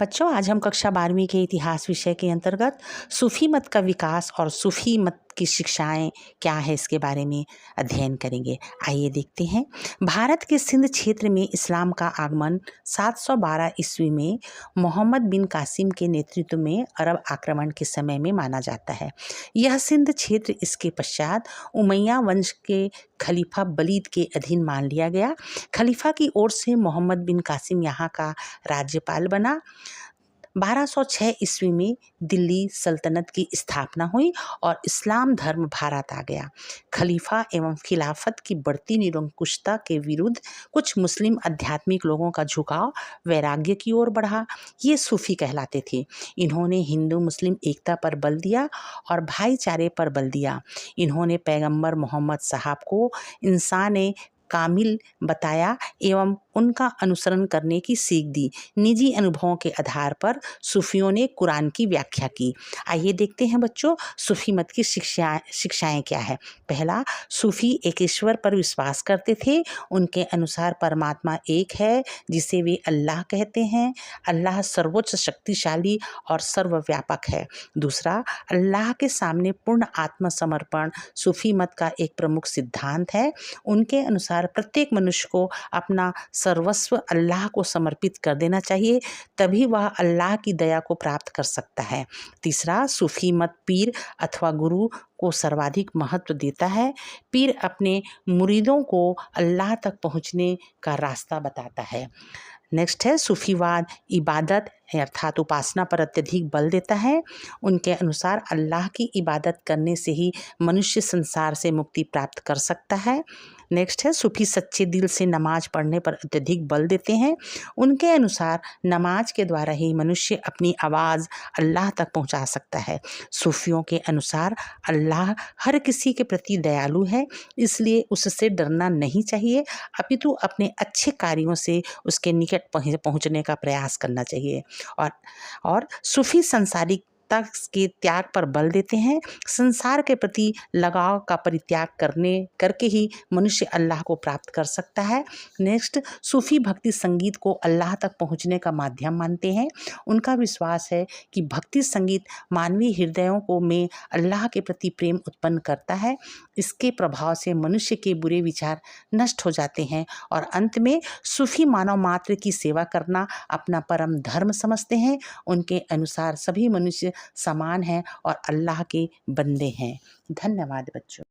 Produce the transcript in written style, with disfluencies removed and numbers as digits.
बच्चों, आज हम कक्षा 12वीं के इतिहास विषय के अंतर्गत सूफी मत का विकास और सूफी मत की शिक्षाएं क्या है इसके बारे में अध्ययन करेंगे। आइए देखते हैं। भारत के सिंध क्षेत्र में इस्लाम का आगमन 712 ईस्वी में मोहम्मद बिन कासिम के नेतृत्व में अरब आक्रमण के समय में माना जाता है। यह सिंध क्षेत्र इसके पश्चात उमैया वंश के खलीफा वलीद के अधीन मान लिया गया। खलीफा की ओर से मोहम्मद बिन कासिम यहाँ का राज्यपाल बना। 1206 ईस्वी में दिल्ली सल्तनत की स्थापना हुई और इस्लाम धर्म भारत आ गया। खलीफा एवं खिलाफत की बढ़ती निरंकुशता के विरुद्ध कुछ मुस्लिम आध्यात्मिक लोगों का झुकाव वैराग्य की ओर बढ़ा। ये सूफी कहलाते थे। इन्होंने हिंदू मुस्लिम एकता पर बल दिया और भाईचारे पर बल दिया। इन्होंने पैगंबर मोहम्मद साहब को इंसान कामिल बताया एवं उनका अनुसरण करने की सीख दी। निजी अनुभवों के आधार पर सूफियों ने कुरान की व्याख्या की। आइए देखते हैं बच्चों, सूफी मत की शिक्षाएं क्या है। पहला, सूफी एक ईश्वर पर विश्वास करते थे। उनके अनुसार परमात्मा एक है जिसे वे अल्लाह कहते हैं। अल्लाह सर्वोच्च शक्तिशाली और सर्वव्यापक है। दूसरा, अल्लाह के सामने पूर्ण आत्मसमर्पण सूफी मत का एक प्रमुख सिद्धांत है। उनके अनुसार प्रत्येक मनुष्य को अपना सर्वस्व अल्लाह को समर्पित कर देना चाहिए, तभी वह अल्लाह की दया को प्राप्त कर सकता है। तीसरा, सूफी मत पीर अथवा गुरु को सर्वाधिक महत्व देता है। पीर अपने मुरीदों को अल्लाह तक पहुंचने का रास्ता बताता है। नेक्स्ट है, सूफीवाद इबादत अर्थात उपासना पर अत्यधिक बल देता है। उनके अनुसार अल्लाह की इबादत करने से ही मनुष्य संसार से मुक्ति प्राप्त कर सकता है। नेक्स्ट है, सूफी सच्चे दिल से नमाज पढ़ने पर अत्यधिक बल देते हैं। उनके अनुसार नमाज के द्वारा ही मनुष्य अपनी आवाज़ अल्लाह तक पहुंचा सकता है। सूफियों के अनुसार अल्लाह हर किसी के प्रति दयालु है, इसलिए उससे डरना नहीं चाहिए, अपितु अपने अच्छे कार्यों से उसके निकट पहुंचने का प्रयास करना चाहिए। और सूफी सांसारिकता के त्याग पर बल देते हैं। संसार के प्रति लगाव का परित्याग करके ही मनुष्य अल्लाह को प्राप्त कर सकता है। नेक्स्ट, सूफी भक्ति संगीत को अल्लाह तक पहुंचने का माध्यम मानते हैं। उनका विश्वास है कि भक्ति संगीत मानवीय हृदयों में अल्लाह के प्रति प्रेम उत्पन्न करता है। इसके प्रभाव से मनुष्य के बुरे विचार नष्ट हो जाते हैं और अंत में सूफी मानव मात्र की सेवा करना अपना परम धर्म समझते हैं। उनके अनुसार सभी मनुष्य समान हैं और अल्लाह के बंदे हैं। धन्यवाद बच्चों।